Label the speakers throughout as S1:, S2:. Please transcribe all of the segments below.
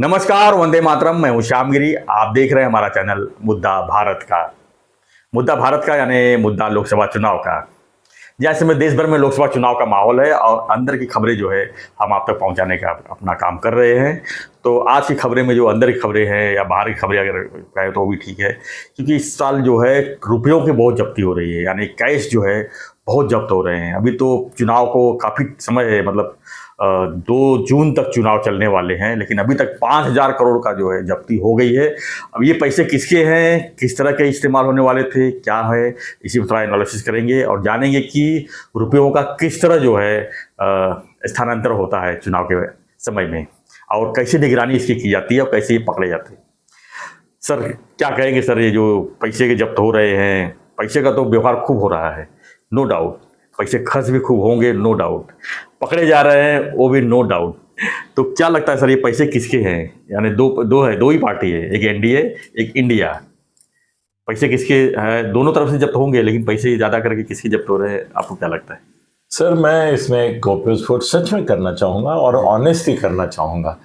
S1: नमस्कार, वंदे मातरम। मैं हूं श्यामगिरी। आप देख रहे हैं हमारा चैनल मुद्दा भारत का यानी मुद्दा लोकसभा चुनाव का। जैसे में देश भर में लोकसभा चुनाव का माहौल है और अंदर की खबरें जो है हम आप तक पहुंचाने का अपना काम कर रहे हैं। तो आज की खबरें में जो अंदर की खबरें हैं या बाहर की खबरें अगर कहें तो वो भी ठीक है, क्योंकि इस साल जो है रुपयों की बहुत जब्ती हो रही है, यानी कैश जो है बहुत जब्त हो रहे हैं। अभी तो चुनाव को काफ़ी समय है, मतलब 2 जून तक चुनाव चलने वाले हैं, लेकिन अभी तक 5,000 करोड़ का जो है जब्ती हो गई है। अब ये पैसे किसके हैं, किस तरह के इस्तेमाल होने वाले थे, क्या है, इसी पर थोड़ा एनालिसिस करेंगे और जानेंगे कि रुपयों का किस तरह जो है स्थानांतरण होता है चुनाव के समय में, और कैसे निगरानी इसकी की जाती है और कैसे ये पकड़े जाते हैं। सर क्या कहेंगे सर, ये जो पैसे के जब्त हो रहे हैं, पैसे का तो व्यवहार खूब हो रहा है, नो डाउट, पैसे खर्च भी खूब होंगे, नो डाउट, पकड़े जा रहे हैं वो भी नो डाउट। तो क्या लगता है सर, ये पैसे किसके हैं? यानी दो ही पार्टी है, एक एनडीए एक इंडिया। पैसे किसके हैं? दोनों तरफ से जब्त होंगे, लेकिन पैसे ज़्यादा करके किसके जब्त हो रहे हैं, आपको क्या लगता है?
S2: सर मैं इसमें एक गौप्यस्फोट सच में करना चाहूँगा और ऑनेस्टी करना चाहूँगा,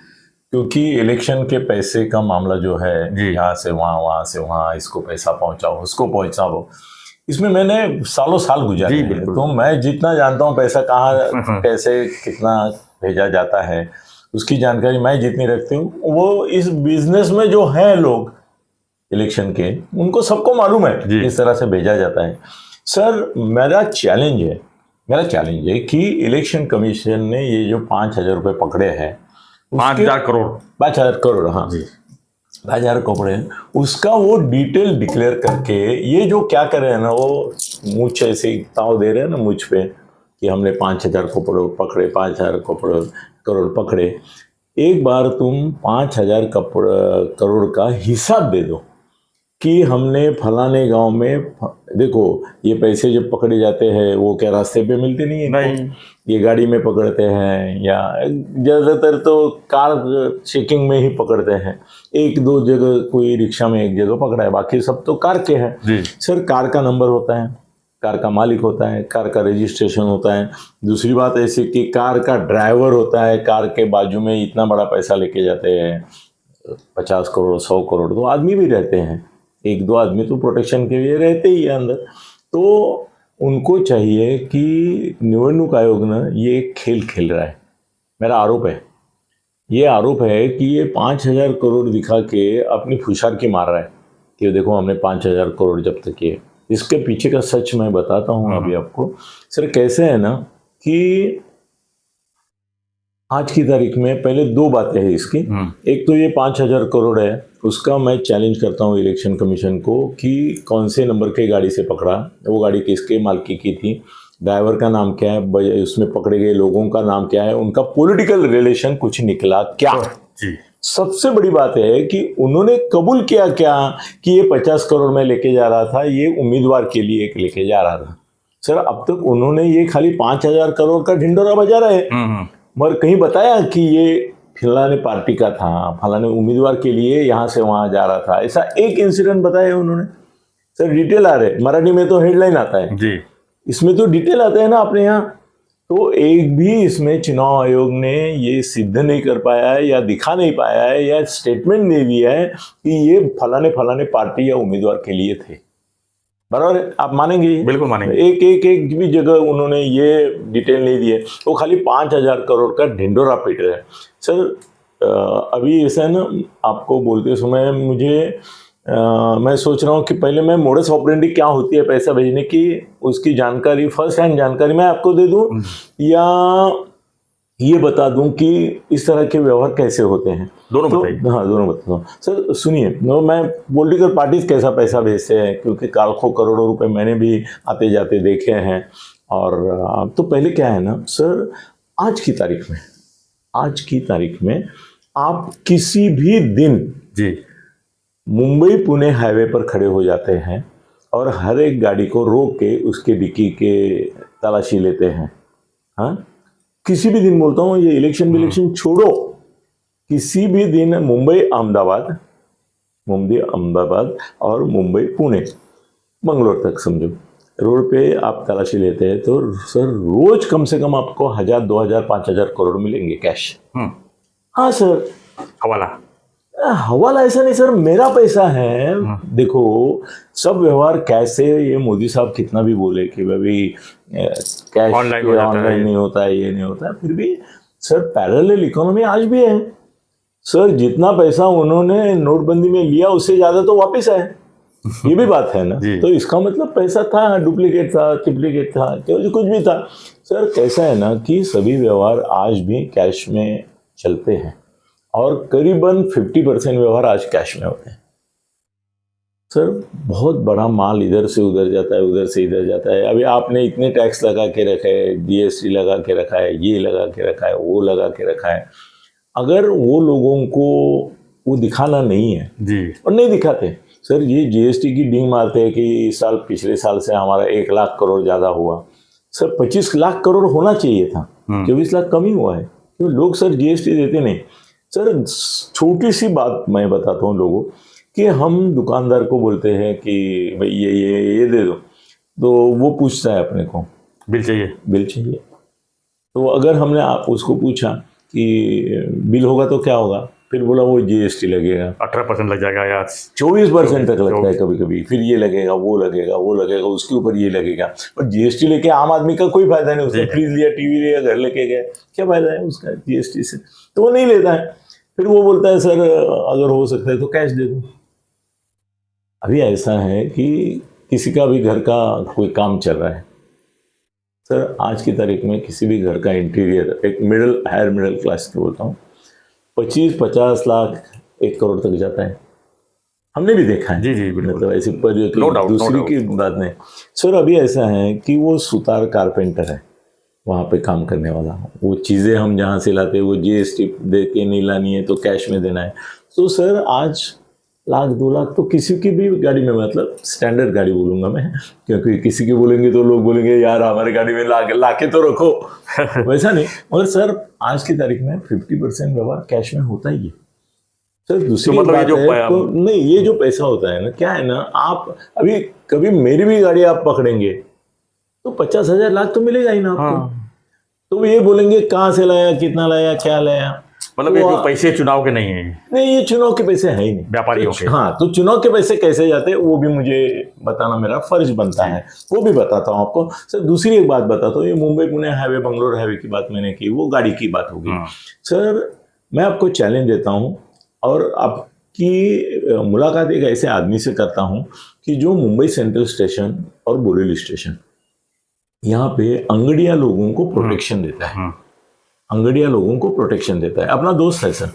S2: क्योंकि इलेक्शन के पैसे का मामला जो है यहाँ से वहाँ, इसको पैसा पहुँचाओ, उसको पहुँचाओ, इसमें मैंने सालों साल गुजारे हैं। तो मैं जितना जानता हूँ पैसा कहाँ कैसे कितना भेजा जाता है, उसकी जानकारी मैं जितनी रखती हूँ, वो इस बिजनेस में जो हैं लोग इलेक्शन के, उनको सबको मालूम है किस तरह से भेजा जाता है। सर मेरा चैलेंज है कि इलेक्शन कमीशन ने ये जो 5,000 रुपये पकड़े हैं, 5,000 करोड़, हाँ 5,000 करोड़, उसका वो डिटेल डिक्लेयर करके, ये जो क्या कर रहे हैं ना, वो मुझ ऐसे ताव दे रहे हैं ना मुझ पे कि हमने 5,000 पकड़े, 5,000 करोड़ पकड़े। एक बार तुम 5,000 करोड़ का हिसाब दे दो कि हमने फलाने गांव में, देखो ये पैसे जब पकड़े जाते हैं वो क्या रास्ते पे मिलते नहीं है,
S1: नहीं,
S2: ये गाड़ी में पकड़ते हैं या ज़्यादातर तो कार चेकिंग में ही पकड़ते हैं। 1-2 जगह कोई रिक्शा में एक जगह पकड़ा है, बाकी सब तो कार के हैं। सर कार का नंबर होता है, कार का मालिक होता है, कार का रजिस्ट्रेशन होता है। दूसरी बात ऐसी कि कार का ड्राइवर होता है, कार के बाजू में इतना बड़ा पैसा लेके जाते हैं, 50 करोड़ 100 करोड़, तो आदमी भी रहते हैं, 1-2 आदमी तो प्रोटेक्शन के लिए रहते ही है अंदर। तो उनको चाहिए कि निवडणूक आयोग ना ये खेल खेल रहा है। मेरा आरोप है, ये आरोप है कि ये 5,000 करोड़ दिखा के अपनी फुशारकी मार रहा है कि देखो हमने 5,000 करोड़ जब्त किए। इसके पीछे का सच मैं बताता हूँ अभी आपको। सर कैसे है ना कि आज की तारीख में पहले 2 बातें हैं इसकी। एक तो ये 5,000 करोड़ है, उसका मैं चैलेंज करता हूँ इलेक्शन कमीशन को कि कौन से नंबर के गाड़ी से पकड़ा, वो गाड़ी किसके मालिकी की थी, ड्राइवर का नाम क्या है, उसमें पकड़े गए लोगों का नाम क्या है, उनका पॉलिटिकल रिलेशन कुछ निकला क्या। सबसे बड़ी बात है कि उन्होंने कबूल किया क्या कि ये 50 करोड़ में लेके जा रहा था, ये उम्मीदवार के लिए लेके जा रहा था। सर अब तक उन्होंने ये खाली 5,000 करोड़ का ढिंडोरा बजा रहे हैं, मगर कहीं बताया कि ये फलाने पार्टी का था, फलाने उम्मीदवार के लिए यहाँ से वहाँ जा रहा था, ऐसा एक इंसिडेंट बताया उन्होंने। सर डिटेल आ रहे, मराठी में तो हेडलाइन आता है जी, इसमें तो डिटेल आता है ना अपने यहाँ। तो एक भी इसमें चुनाव आयोग ने ये सिद्ध नहीं कर पाया है या दिखा नहीं पाया है या स्टेटमेंट नहीं दिया है कि ये फलाने पार्टी या उम्मीदवार के लिए थे। बराबर है, आप मानेंगे? बिल्कुल मानेंगे। एक भी जगह उन्होंने ये डिटेल नहीं दी है, वो खाली 5,000 करोड़ का ढिंडोरा पीट रहे हैं। सर अभी ऐसा है ना, आपको बोलते समय मुझे मैं सोच रहा हूँ कि पहले मैं मोडस ऑपरेंडी क्या होती है पैसा भेजने की, उसकी जानकारी, फर्स्ट हैंड जानकारी मैं आपको दे दूं या ये बता दूं कि इस तरह के व्यवहार कैसे होते हैं, दोनों बताइए। हाँ दोनों बताता हूँ। सर सुनिए, मैं पॉलिटिकल पार्टीज कैसा पैसा भेजते हैं, क्योंकि लाखों करोड़ों रुपए मैंने भी आते जाते देखे हैं। और तो पहले क्या है ना सर, आज की तारीख में आप किसी भी दिन जी मुंबई पुणे हाईवे पर खड़े हो जाते हैं और हर एक गाड़ी को रोक के उसके डिक्की के तलाशी लेते हैं। हाँ किसी भी दिन, बोलता हूँ ये इलेक्शन छोड़ो, किसी भी दिन मुंबई अहमदाबाद और मुंबई पुणे बंगलोर तक समझो, रोड पे आप तलाशी लेते हैं तो सर रोज कम से कम आपको 1,000, 2,000, 5,000 करोड़ मिलेंगे कैश। हाँ सर,
S1: हवाला।
S2: हवाला ऐसा नहीं सर, मेरा पैसा है। देखो, सब व्यवहार कैश से, ये मोदी साहब कितना भी बोले कि भाई कैश
S1: ऑनलाइन हो जाता है,
S2: ऑनलाइन नहीं होता है, ये नहीं होता है, फिर भी सर पैरेलल इकोनॉमी आज भी है। सर जितना पैसा उन्होंने नोटबंदी में लिया उससे ज्यादा तो वापस आए, ये भी बात है ना। तो इसका मतलब पैसा था, डुप्लीकेट था, ट्रिप्लीकेट था, कुछ भी था। सर कैसा है ना कि सभी व्यवहार आज भी कैश में चलते हैं और करीबन 50% व्यवहार आज कैश में होते हैं। सर बहुत बड़ा माल इधर से उधर जाता है, उधर से इधर जाता है। अभी आपने इतने टैक्स लगा के रखे है, जीएसटी लगा के रखा है, ये लगा के रखा है, वो लगा के रखा है। अगर वो लोगों को वो दिखाना नहीं है जी, और नहीं दिखाते सर, ये जीएसटी की डींग मारते हैं कि इस साल पिछले साल से हमारा 1 लाख करोड़ ज़्यादा हुआ। सर 25 लाख करोड़ होना चाहिए था, 24 लाख कम ही हुआ है। तो लोग सर जीएसटी देते नहीं। सर छोटी सी बात मैं बताता हूँ लोगों कि हम दुकानदार को बोलते हैं कि भाई ये दे दो, तो वो पूछता है अपने को बिल चाहिए। तो अगर हमने उसको पूछा कि बिल होगा तो क्या होगा, फिर बोला वो जीएसटी लगेगा,
S1: 18% लग जाएगा या
S2: 24% तक लगता है कभी कभी, फिर ये लगेगा, वो लगेगा, उसके ऊपर ये लगेगा। और जीएसटी लेके आम आदमी का कोई फायदा नहीं। उसने फ्रिज लिया, टीवी लिया, घर लेके गया, क्या फायदा है उसका जीएसटी से? तो वो नहीं लेता है। फिर वो बोलता है सर अगर हो सकता है तो कैश दे दो। अभी ऐसा है कि किसी का भी घर का कोई काम चल रहा है सर, आज की तारीख में किसी भी घर का इंटीरियर, एक हायर मिडिल क्लास के बोलता हूँ, 25-50 लाख 1 करोड़ तक जाता है। हमने भी देखा है जी, मतलब ऐसी दूसरी की बात नहीं। सर अभी ऐसा है कि वो सुतार कारपेंटर है, वहाँ पे काम करने वाला, वो चीज़ें हम जहाँ से लाते हैं वो जीएसटी दे के नहीं लानी है तो कैश में देना है। तो सर आज 1 लाख 2 लाख तो किसी की भी गाड़ी में, मतलब स्टैंडर्ड गाड़ी बोलूँगा मैं, क्योंकि किसी की बोलेंगे तो लोग बोलेंगे यार हमारी गाड़ी में लाके तो रखो वैसा नहीं। और सर आज की तारीख में 50% व्यवहार कैश में होता ही है। सर दूसरी बात है तो नहीं, ये जो पैसा होता है ना, क्या है ना, आप अभी कभी मेरी भी गाड़ी आप पकड़ेंगे तो 50,000 लाख तो मिलेगा ही ना आपको। तो ये बोलेंगे कहाँ से लाया, कितना लाया, क्या लाया,
S1: मतलब ये जो पैसे चुनाव के नहीं है।
S2: नहीं, ये चुनाव के पैसे है ही नहीं,
S1: व्यापारियों के।
S2: हाँ, तो चुनाव के पैसे कैसे जाते हैं वो भी मुझे बताना मेरा फर्ज बनता है, वो भी बताता हूँ आपको। सर दूसरी एक बात बताता हूँ, ये मुंबई पुणे हाईवे, बंगलोर हाईवे की बात मैंने की, वो गाड़ी की बात होगी। सर मैं आपको चैलेंज देता हूँ और आपकी मुलाकात एक ऐसे आदमी से करता हूँ कि जो मुंबई सेंट्रल स्टेशन और बोरीवली स्टेशन, यहाँ पे अंगड़िया लोगों को प्रोटेक्शन देता है, अंगड़िया लोगों को प्रोटेक्शन देता है। अपना दोस्त है सर,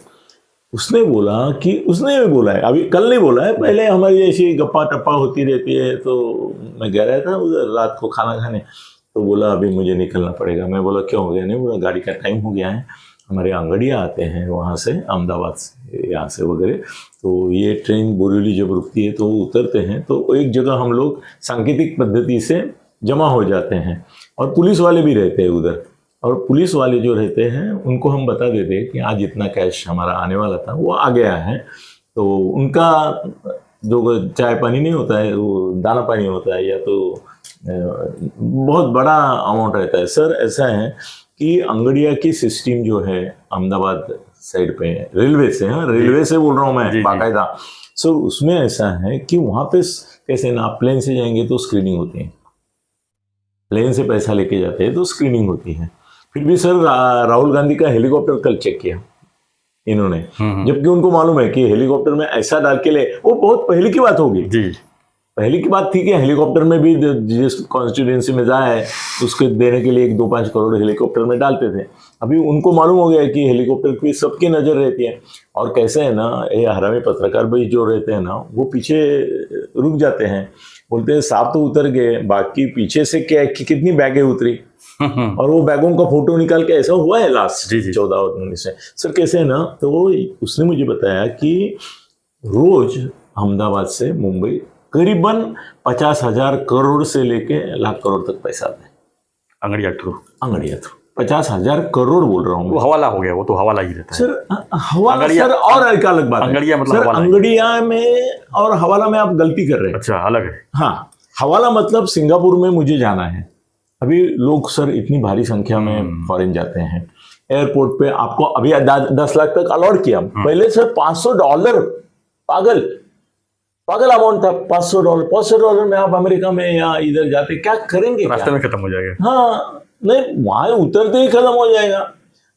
S2: उसने बोला कि, उसने भी बोला है, अभी कल नहीं बोला है, पहले हमारी ऐसी गप्पा टप्पा होती रहती है। तो मैं गया रहा था उधर रात को खाना खाने, तो बोला अभी मुझे निकलना पड़ेगा। मैं बोला क्यों हो गया? नहीं बोला गाड़ी का टाइम हो गया है, हमारे अंगड़िया आते हैं वहाँ से, अहमदाबाद से, यहाँ से वगैरह, तो ये ट्रेन बोरीवली जब रुकती है तो उतरते हैं, तो एक जगह हम लोग सांकेतिक पद्धति से जमा हो जाते हैं और पुलिस वाले भी रहते हैं उधर। और पुलिस वाले जो रहते हैं उनको हम बता देते हैं कि आज इतना कैश हमारा आने वाला था, वो आ गया है। तो उनका जो चाय पानी नहीं होता है, वो दाना पानी होता है, या तो बहुत बड़ा अमाउंट रहता है। सर ऐसा है कि अंगड़िया की सिस्टम जो है अहमदाबाद साइड पे रेलवे से, हाँ रेलवे से बोल रहा हूँ मैं बाकायदा। सर उसमें ऐसा है कि वहाँ पे कैसे ना, आप प्लेन से जाएंगे तो स्क्रीनिंग होती है, प्लेन से पैसा लेके जाते हैं तो स्क्रीनिंग होती है। फिर भी सर राहुल गांधी का हेलीकॉप्टर कल चेक किया इन्होंने, जबकि उनको मालूम है कि हेलीकॉप्टर में ऐसा डाल के ले, वो बहुत पहले की बात होगी जी, पहले की बात थी कि हेलीकॉप्टर में भी जिस कॉन्स्टिट्यूंसी में जाए उसके देने के लिए 1-2-5 करोड़ हेलीकॉप्टर में डालते थे। अभी उनको मालूम हो गया कि हेलीकॉप्टर की सबकी नज़र रहती है। और कैसे है ना, ये हरामी पत्रकार भाई जो रहते हैं ना, वो पीछे रुक जाते हैं, बोलते हैं साहब तो उतर गए, बाकी पीछे से क्या कितनी बैगें उतरी और वो बैगों का फोटो निकाल के, ऐसा हुआ है लास्ट 14 और 19 में। सर कैसे है ना, तो उसने मुझे बताया कि रोज अहमदाबाद से मुंबई करीबन 50,000 करोड़ से लेके लाख करोड़ तक पैसा आता है अंगड़िया थ्रू 50,000 करोड़ बोल रहा हूँ।
S1: वो हवाला हो गया, वो तो हवाला ही रहता है
S2: सर। हवाला सर और एक अलग बात है,
S1: अंगड़िया मतलब
S2: सर अंगड़िया में और हवाला में आप गलती कर रहे हैं।
S1: अच्छा, अलग है।
S2: हाँ, हवाला मतलब सिंगापुर में मुझे जाना है। अभी लोग सर इतनी भारी संख्या में फॉरेन जाते हैं, एयरपोर्ट पे आपको अभी 10 लाख तक अलॉट किया, पहले सर $500, पागल पागल अमाउंट था। $500 में आप अमेरिका में या इधर जाते क्या करेंगे,
S1: रास्ते में खत्म हो जाएगा।
S2: हाँ नहीं, वहां उतरते ही खत्म हो जाएगा।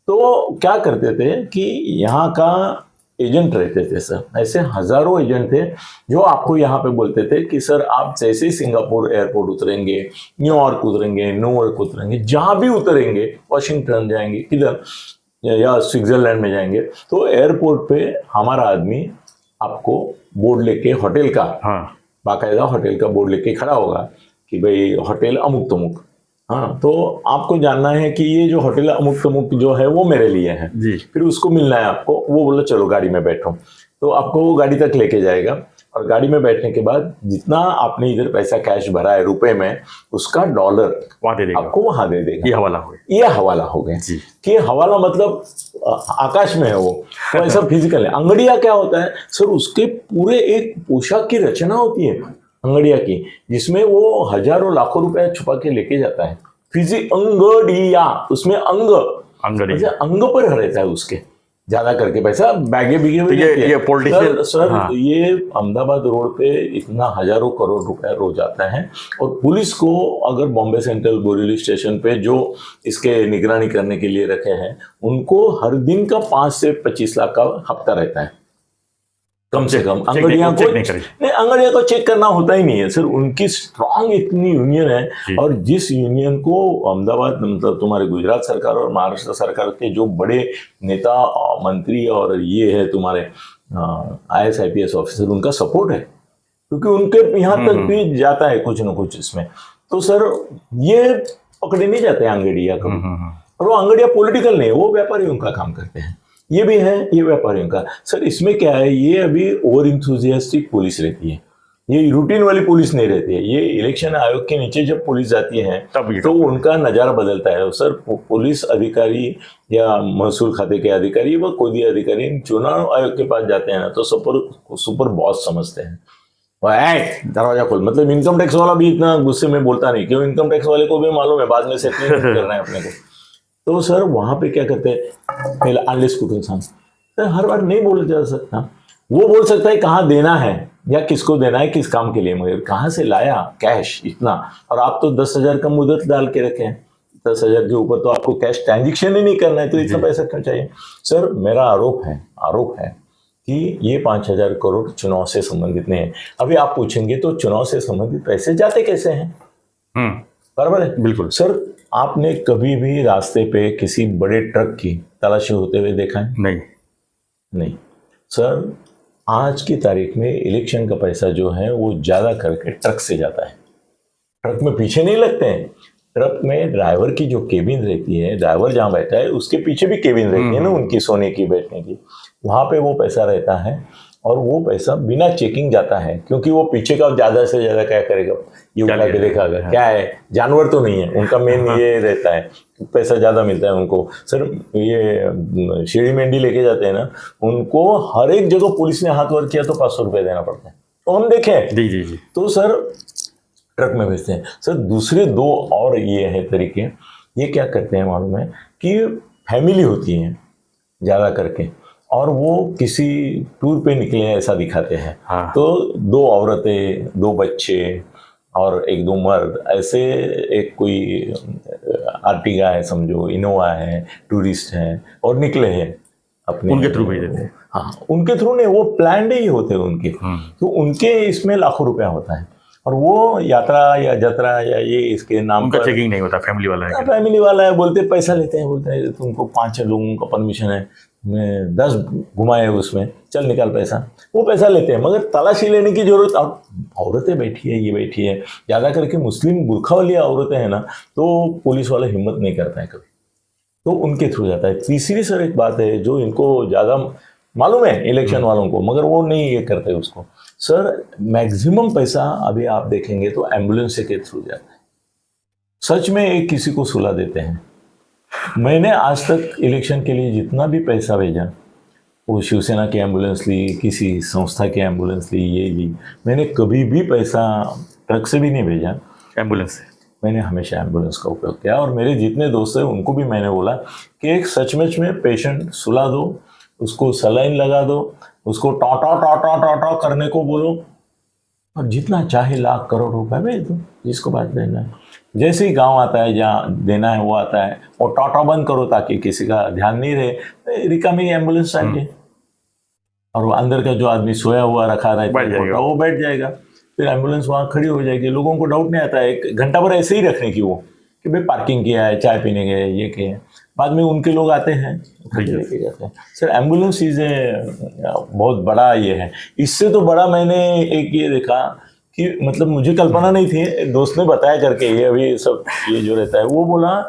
S2: तो क्या करते थे कि यहाँ का एजेंट रहते थे सर, ऐसे हजारों एजेंट थे जो आपको यहाँ पे बोलते थे कि सर आप जैसे ही सिंगापुर एयरपोर्ट उतरेंगे, न्यूयॉर्क उतरेंगे, न्यूयॉर्क उतरेंगे, जहां भी उतरेंगे, वाशिंगटन जाएंगे, किधर या स्विट्जरलैंड में जाएंगे, तो एयरपोर्ट पे हमारा आदमी आपको बोर्ड लेके होटल का,
S1: हाँ,
S2: बाकायदा होटल का बोर्ड लेके खड़ा होगा कि भाई होटल अमुक तमुक, हाँ तो आपको जानना है कि ये जो होटल अमुक तमुक जो है वो मेरे लिए है
S1: जी।
S2: फिर उसको मिलना है आपको। वो बोला चलो गाड़ी में बैठो, तो आपको वो गाड़ी तक लेके जाएगा और गाड़ी में बैठने के बाद जितना आपने इधर पैसा कैश भरा है रुपए में, उसका $,
S1: वहां दे देगा,
S2: आपको वहां दे देगा।
S1: ये हवाला हो गया।
S2: ये हवाला हो गया
S1: जी।
S2: कि हवाला मतलब आकाश में है वो, तो ऐसा फिजिकल है। अंगड़िया क्या होता है सर, उसके पूरे एक पोशाक की रचना होती है अंगड़िया की, जिसमें वो हजारों लाखों रुपए छुपा के लेके जाता है। अंगड़िया, उसमें
S1: अंगड़िया
S2: अंग पर रहता है उसके ज्यादा करके पैसा, बैगे बिगे हुए
S1: ये पॉलिटिशियन
S2: सर
S1: हाँ।
S2: ये अहमदाबाद रोड पे इतना हजारों करोड़ रुपया रोज आता है। और पुलिस को अगर बॉम्बे सेंट्रल बोरीवली स्टेशन पे जो इसके निगरानी करने के लिए रखे हैं, उनको हर दिन का 5 से 25 लाख का हफ्ता रहता है कम से कम। अंगड़िया को नहीं, अंगड़िया को चेक करना होता ही नहीं है सर, उनकी स्ट्रांग इतनी यूनियन है। और जिस यूनियन को अहमदाबाद मतलब तुम्हारे गुजरात सरकार और महाराष्ट्र सरकार के जो बड़े नेता मंत्री और ये है तुम्हारे IAS IPS ऑफिसर, उनका सपोर्ट है, क्योंकि उनके यहाँ तक भी जाता है कुछ ना कुछ इसमें। तो सर ये पकड़े नहीं जाते अंगड़िया कभी, और वो अंगड़िया पॉलिटिकल नहीं है, वो व्यापारियों का काम करते हैं। ये भी है, ये व्यापारियों का। सर इसमें क्या है, ये अभी ओवर इंथुजियास्टिक पुलिस रहती है, ये रूटीन वाली पुलिस नहीं रहती है। ये इलेक्शन आयोग के नीचे जब पुलिस जाती है तो उनका नज़ारा बदलता है सर। पुलिस अधिकारी या महसूल खाते के अधिकारी व कोई भी अधिकारी चुनाव आयोग के पास जाते हैं ना, तो सुपर बॉस समझते हैं। दरवाजा खोल, मतलब इनकम टैक्स वाला भी इतना गुस्से में बोलता नहीं, क्यों इनकम टैक्स वाले को भी मालूम है बाद में सेटलमेंट करना है अपने को। तो सर वहां पे क्या करते हैं, अनलेस कुछ इंसान सर हर बार नहीं बोला जा सकता। वो बोल सकता है कहाँ देना है या किसको देना है, किस काम के लिए, मगर कहाँ से लाया कैश इतना। और आप तो 10,000 का मुद्दत डाल के रखे हैं, 10,000 के ऊपर तो आपको कैश ट्रांजेक्शन ही नहीं करना है, तो इतना पैसा क्यों चाहिए। सर मेरा आरोप है कि ये 5,000 करोड़ चुनाव से संबंधित नहीं है। अभी आप पूछेंगे तो चुनाव से संबंधित पैसे जाते कैसे हैं, बराबर है, बिल्कुल। सर आपने कभी भी रास्ते पे किसी बड़े ट्रक की तलाशी होते हुए देखा है? नहीं सर, आज की तारीख में इलेक्शन का पैसा जो है वो ज्यादा करके ट्रक से जाता है। ट्रक में पीछे नहीं लगते हैं, ट्रक में ड्राइवर की जो केबिन रहती है, ड्राइवर जहाँ बैठा है उसके पीछे भी केबिन रहती है ना उनकी सोने की बैठने की, वहां पे वो पैसा रहता है। और वो पैसा बिना चेकिंग जाता है, क्योंकि वो पीछे का ज्यादा से ज्यादा क्या करेगा, ये उठा के देखागा क्या है, जानवर तो नहीं है उनका मेन ये रहता है, पैसा ज्यादा मिलता है उनको। सर ये शेड़ी मेंढी लेके जाते हैं ना, उनको हर एक जगह पुलिस ने हाथ वर्क किया तो 500 रुपये देना पड़ता है, तो हम देखें
S1: जी।
S2: तो सर ट्रक में भेजते हैं। सर दूसरे 2 और ये है तरीके, ये क्या करते हैं मालूम है कि फैमिली होती है ज्यादा करके, और वो किसी टूर पे निकले हैं ऐसा दिखाते हैं। हाँ। तो 2 औरतें, 2 बच्चे और 1-2 मर्द, ऐसे एक कोई आर्टिगा है समझो, इनोवा है, टूरिस्ट है, और निकले हैं अपने, उनके थ्रू भेज देते हैं। हाँ उनके थ्रू नहीं, वो प्लान्ड ही होते हैं उनके, तो उनके इसमें लाखों रुपया होता है। और वो यात्रा या जत्रा या ये इसके नाम
S1: उनका चेकिंग नहीं होता, फैमिली
S2: वाला है, बोलते पैसा लेते हैं, बोलते हैं तुमको 5-6 लोगों का परमिशन है, मैं 10 घुमाए उसमें, चल निकाल पैसा, वो पैसा लेते हैं। मगर तलाशी लेने की जरूरत, अब औरतें बैठी है, ये बैठी है, ज़्यादा करके मुस्लिम बुर्खा वाली औरतें हैं ना, तो पुलिस वाला हिम्मत नहीं करता है कभी, तो उनके थ्रू जाता है। तीसरी सर एक बात है जो इनको ज़्यादा मालूम है इलेक्शन वालों को, मगर वो नहीं ये करते उसको। सर मैक्सिमम पैसा अभी आप देखेंगे तो एम्बुलेंस के थ्रू जाता है। सच में एक किसी को सुला देते हैं। मैंने आज तक इलेक्शन के लिए जितना भी पैसा भेजा, वो शिवसेना की एम्बुलेंस ली, किसी संस्था की एम्बुलेंस ली, ये ली, मैंने कभी भी पैसा ट्रक से भी नहीं भेजा,
S1: एम्बुलेंस से
S2: मैंने हमेशा एम्बुलेंस का उपयोग किया, और मेरे जितने दोस्त हैं उनको भी मैंने बोला कि एक सचमुच में पेशेंट सुला दो, उसको सलाइन लगा दो, उसको टाटा टाटा टाटा करने को बोलो, और जितना चाहे लाख करोड़ रुपए भेज दो जिसको बात देना है। जैसे ही गांव आता है जहाँ देना है वो आता है, और टाटा बंद करो ताकि किसी का ध्यान नहीं रहे, रिकामी एम्बुलेंस चाहिए, और वो अंदर का जो आदमी सोया हुआ रखा रहता वो बैठ जाएगा, फिर एम्बुलेंस वहाँ खड़ी हो जाएगी। लोगों को डाउट नहीं आता है, 1 घंटा भर ऐसे ही रखने की वो कि भाई पार्किंग किया है, चाय पीने गए, ये किए, बाद में उनके लोग आते हैं लेके जाते हैं। सर एम्बुलेंस चीज़ें बहुत बड़ा ये है। इससे तो बड़ा मैंने एक ये देखा कि मतलब मुझे कल्पना नहीं थी, दोस्त ने बताया करके, ये अभी सब ये जो रहता है, वो बोला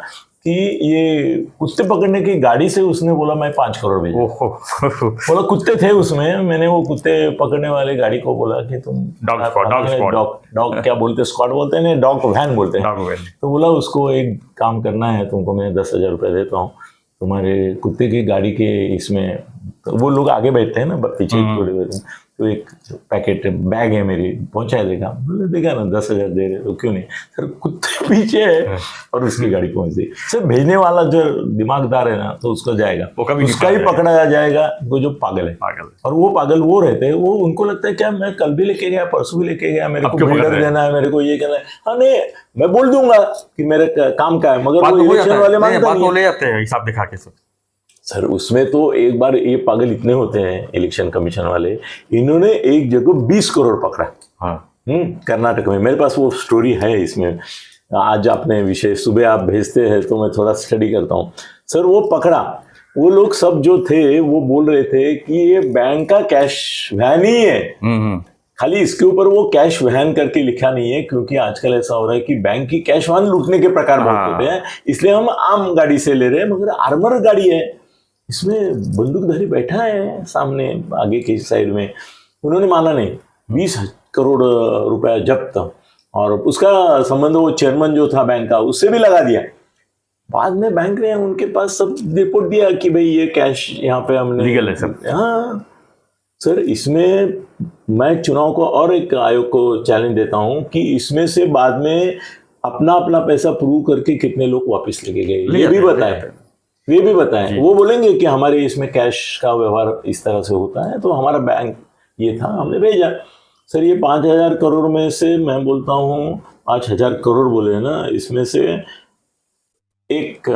S2: कि ये कुत्ते पकड़ने की गाड़ी से उसने बोला मैं 5 करोड़ भेजा। बोला कुत्ते थे उसमें, मैंने वो कुत्ते पकड़ने वाले गाड़ी को बोला कि तुम डॉग क्या बोलते, स्क्वाड बोलते हैं, डॉग वैन बोलते हैं, तो बोला उसको एक काम करना है तुमको, मैं 10,000 रुपये देता हूँ, तुम्हारे कुत्ते की गाड़ी के इसमें, तो वो लोग आगे बैठते हैं ना, पीछे थोड़े बैठते हैं, तो एक पैकेट बैग है मेरी, पहुंचा देगा। बोले देगा ना, 10,000 दे रहे तो क्यों नहीं। सर कुत्ते पीछे है और उसकी गाड़ी पहुंच गई। सर भेजने वाला जो दिमागदार है ना, तो उसको जाएगा, उसका ही पकड़ा जाएगा, वो जो पागल है। और वो पागल वो रहते हैं, वो उनको लगता है क्या मैं कल भी लेके गया, परसों भी लेके गया, मेरे को बिल्डर देना है, मेरे को ये कहना है, हाँ नहीं मैं बोल दूंगा कि मेरे काम का है, मगर वो इलेक्शन वाले मानते नहीं, ले जाते हैं हिसाब दिखा के। सर उसमें तो एक बार ये पागल इतने होते हैं इलेक्शन कमीशन वाले, इन्होंने एक जगह 20 करोड़ पकड़ा। हाँ कर्नाटक में, मेरे पास वो स्टोरी है इसमें। आज आपने विषय सुबह आप भेजते हैं तो मैं थोड़ा स्टडी करता हूँ। सर वो पकड़ा, वो लोग सब जो थे वो बोल रहे थे कि ये बैंक का कैश वैन ही है, खाली इसके ऊपर वो कैश वैन करके लिखा नहीं है, क्योंकि आजकल ऐसा हो रहा है कि बैंक की कैश वैन लूटने के प्रकार बहुत होते हैं, इसलिए हम आम गाड़ी से ले रहे हैं, मगर आर्मर गाड़ी है, इसमें बंदूकधारी बैठा है सामने आगे की साइड में। उन्होंने माना नहीं, 20 करोड़ रुपया जब्त, और उसका संबंध वो चेयरमैन जो था बैंक का उससे भी लगा दिया। बाद में बैंक ने उनके पास सब रिपोर्ट दिया कि भाई ये कैश यहाँ पे हमने लीगल है सब। हाँ सर, इसमें मैं चुनाव को और एक आयोग को चैलेंज देता हूँ कि इसमें से बाद में अपना अपना पैसा प्रूव करके कितने लोग वापस लेके गए ये भी बताएं। वो बोलेंगे कि हमारे इसमें कैश का व्यवहार इस तरह से होता है, तो हमारा बैंक ये था, हमने भेजा। सर ये 5,000 करोड़ में से मैं बोलता हूँ 5,000 करोड़ बोले ना, इसमें से 1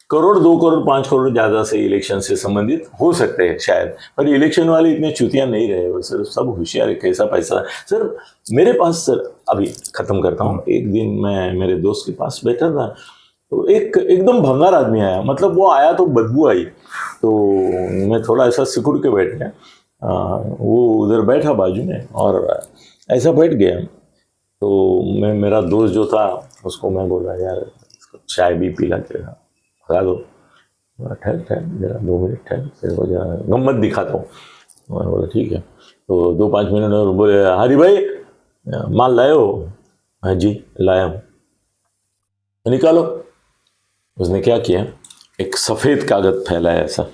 S2: करोड़ 2 करोड़ 5 करोड़ ज़्यादा से इलेक्शन से संबंधित हो सकते हैं शायद, पर इलेक्शन वाले इतने चुतिया नहीं रहे हो सर, सब होशियार है, कैसा पैसा। सर मेरे पास, सर अभी ख़त्म करता हूँ, एक दिन मैं मेरे दोस्त के पास बैठा था, तो एक एकदम भंगार आदमी आया, मतलब वो आया तो बदबू आई, तो मैं थोड़ा ऐसा सिकुड़ के बैठ गया, वो उधर बैठा बाजू में और ऐसा बैठ गया, तो मैं मेरा दोस्त जो था उसको मैं बोला यार चाय भी पिला के खा दो, ठहर जरा 2 मिनट ठहर, फिर वो जरा गम्मत दिखाता हूँ। मैं बोला ठीक है, तो 2-5 मिनट और बोले हरी भाई माल लाए हो? हाँ जी लाया हूँ। निकालो। उसने क्या किया, एक सफ़ेद कागज़ फैलाया ऐसा,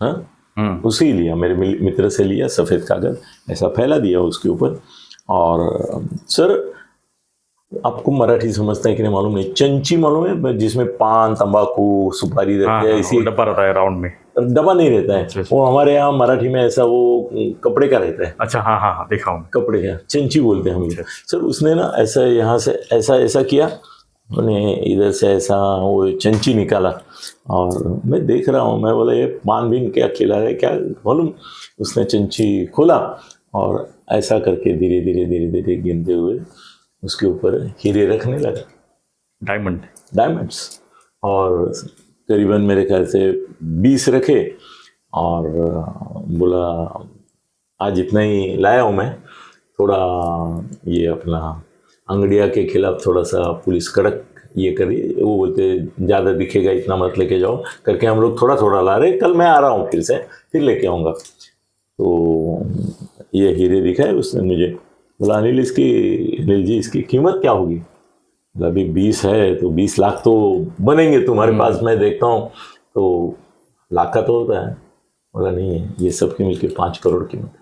S2: हाँ उसी लिया, मेरे मित्र से लिया, सफ़ेद कागज़ ऐसा फैला दिया उसके ऊपर। और सर आपको मराठी समझता है कि नहीं मालूम नहीं, चंची मालूम है, जिसमें पान तंबाकू सुपारी रहती है, इसी
S1: डब्बा रहता है राउंड में,
S2: डब्बा नहीं रहता है। अच्छा। वो हमारे यहाँ मराठी में ऐसा वो कपड़े का रहता है। अच्छा हाँ देखा हूँ, कपड़े का चंची बोलते हैं हम। अच्छा। सर उसने ना ऐसा यहाँ से ऐसा किया, उन्हें इधर से ऐसा वो चंची निकाला, और मैं देख रहा हूँ, मैं बोला ये पान बीन क्या खिला रहे क्या मालूम। उसने चंची खोला और ऐसा करके धीरे धीरे गिनते हुए उसके ऊपर हीरे रखने लगा, डायमंड्स, और करीबन मेरे ख्याल से 20 रखे, और बोला आज इतना ही लाया हूँ मैं, थोड़ा ये अपना अंगड़िया के खिलाफ थोड़ा सा पुलिस कड़क ये करिए, वो बोलते ज़्यादा दिखेगा इतना मत लेके जाओ करके, हम लोग थोड़ा थोड़ा ला रहे, कल मैं आ रहा हूँ फिर लेके आऊँगा। तो ये हीरे दिखाए उसने मुझे, बोला अनिल जी इसकी कीमत क्या होगी? बोला अभी 20 है तो 20 लाख तो बनेंगे तुम्हारे पास, मैं देखता हूँ तो लाख का तो होता है। बोला नहीं है, ये सब की मिलकर 5 करोड़ कीमत।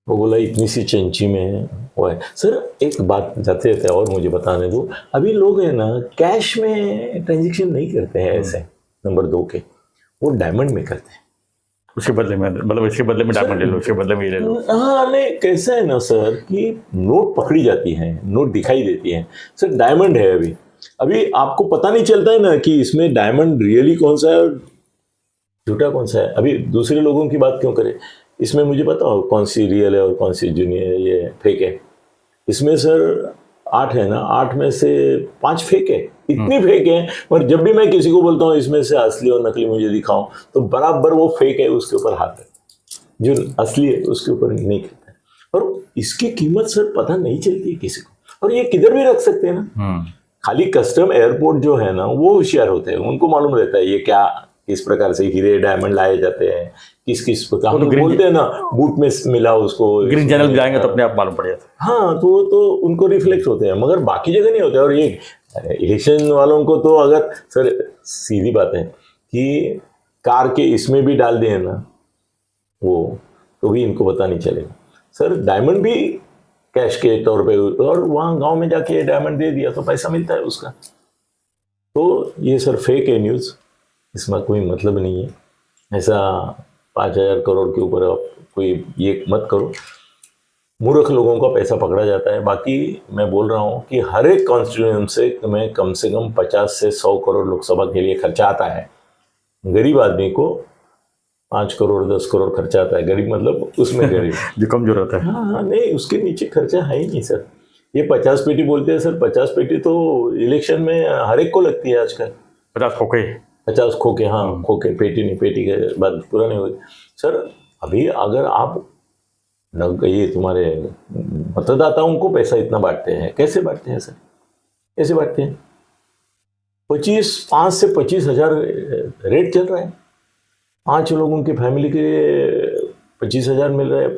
S2: वो बोला इतनी सी चंची में वो है सर। एक बात जाते जाते और मुझे बताने दो, अभी लोग है ना कैश में ट्रांजेक्शन नहीं करते हैं ऐसे, नंबर 2 के, वो डायमंड में करते हैं।
S1: उसके बदले में मतलब इसके बदले में डायमंड ले लो, इसके बदले में ये ले लो।
S2: हाँ नहीं, कैसा है ना सर कि नोट पकड़ी जाती है, नोट दिखाई देती है सर, डायमंड है अभी। अभी आपको पता नहीं चलता है ना कि इसमें डायमंड रियली कौन सा है और झूठा कौन सा है। अभी दूसरे लोगों की बात क्यों करें, इसमें मुझे पता हो कौन सी रियल है और कौन सी जूनियर ये फेक है। इसमें सर 8 है ना, 8 में से 5 फेक है, इतनी फेक है। और जब भी मैं किसी को बोलता हूँ इसमें से असली और नकली मुझे दिखाओ, तो बराबर वो फेक है उसके ऊपर हाथ है, जो असली है उसके ऊपर नहीं करता है। और इसकी कीमत सर पता नहीं चलती है किसी को, और ये किधर भी रख सकते हैं ना। खाली कस्टम एयरपोर्ट जो है ना वो होशियार होते हैं, उनको मालूम रहता है ये क्या किस प्रकार से हीरे डायमंड लाए जाते हैं, किस प्रकार हम बोलते हैं ना बूट में मिला उसको,
S1: ग्रीन चैनल में जाएंगे तो अपने आप मालूम पड़ जाता है।
S2: हाँ तो उनको रिफ्लेक्ट होते हैं, मगर बाकी जगह नहीं होते। और ये इलेक्शन वालों को तो अगर सर सीधी बात है कि कार के इसमें भी डाल दिए ना वो, तो भी इनको पता नहीं चलेगा सर। डायमंड भी कैश के तौर पे, और वहाँ गांव में जाके डायमंड दे दिया तो पैसा मिलता है उसका। तो ये सर फेक है न्यूज़, इसमें कोई मतलब नहीं है। ऐसा 5,000 करोड़ के ऊपर आप कोई ये मत करो, मूर्ख लोगों का पैसा पकड़ा जाता है। बाकी मैं बोल रहा हूँ कि हर एक कॉन्स्टिट्यूएंसी में कम से कम 50 से 100 करोड़ लोकसभा के लिए खर्चा आता है। गरीब आदमी को 5 करोड़ 10 करोड़ खर्चा आता है, गरीब मतलब उसमें गरीब
S1: जो कमजोर होता है।
S2: हाँ नहीं, उसके नीचे खर्चा है ही नहीं सर। ये 50 पेटी बोलते हैं सर, 50 पेटी तो इलेक्शन में हर एक को लगती है आजकल।
S1: 50 खोखे,
S2: 50 खोखे, हाँ खोखे, पेटी नहीं, पेटी के बाद पूरा नहीं होगी सर। अभी अगर आप ये तुम्हारे मतदाताओं को पैसा इतना बांटते हैं, कैसे बांटते हैं सर, कैसे बांटते हैं? 5 से 25,000 रेट चल रहा है, 5 लोगों की फैमिली के 25,000 मिल रहा है।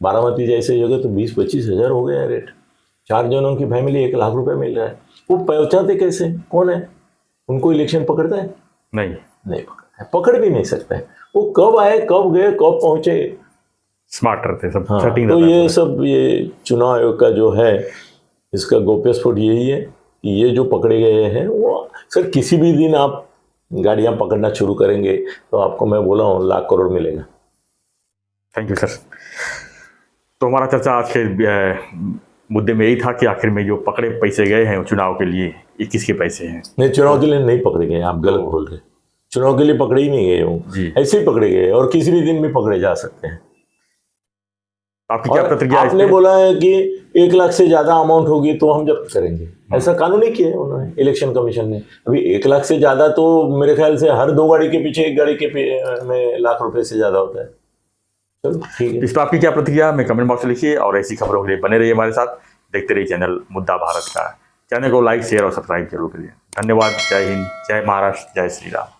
S2: बारामती जैसे जगह तो 20-25,000 हो गया रेट। 4 जनों की फैमिली 1 लाख रुपए मिल रहा है। वो पहुंचाते कैसे, कौन है? उनको इलेक्शन पकड़ता है?
S1: नहीं
S2: पकड़ता है, पकड़ भी नहीं सकता है। वो कब आए, कब गए, कब पहुंचे,
S1: स्मार्ट रहते सब।
S2: हाँ,
S1: सेटिंग
S2: तो
S1: रहता है
S2: ये सब ये चुनाव आयोग का जो है इसका गोप्यस्फोट यही है कि ये जो पकड़े गए हैं वो सर, किसी भी दिन आप गाड़ियां पकड़ना शुरू करेंगे तो आपको मैं बोला हूँ लाख करोड़ मिलेगा।
S1: Thank you sir. तो हमारा चर्चा आज के मुद्दे में यही था कि आखिर में जो पकड़े पैसे गए हैं चुनाव के लिए, ये किसके पैसे हैं?
S2: नहीं, चुनाव के लिए नहीं पकड़े गए, आप गलत बोल रहे। चुनाव के लिए पकड़े ही नहीं गए वो, ऐसे ही पकड़े गए और किसी भी दिन भी पकड़े जा सकते हैं।
S1: आपकी क्या प्रतिक्रिया?
S2: आपने बोला है कि 1 लाख से ज्यादा अमाउंट होगी तो हम जब्त करेंगे, ऐसा कानूनी किया है उन्होंने, इलेक्शन कमीशन ने। अभी 1 लाख से ज्यादा तो मेरे ख्याल से हर 2 गाड़ी के पीछे 1 गाड़ी के में लाख रुपए से ज्यादा होता है। चलो ठीक है।
S1: इस पर आपकी क्या प्रतिक्रिया हमें कमेंट बॉक्स में लिखिए, और ऐसी खबरों के लिए बने रहिए हमारे साथ, देखते रहिए चैनल मुद्दा भारत का। चैनल को लाइक, शेयर और सब्सक्राइब जरूर करिए। धन्यवाद। जय हिंद, जय महाराष्ट्र, जय श्री राम।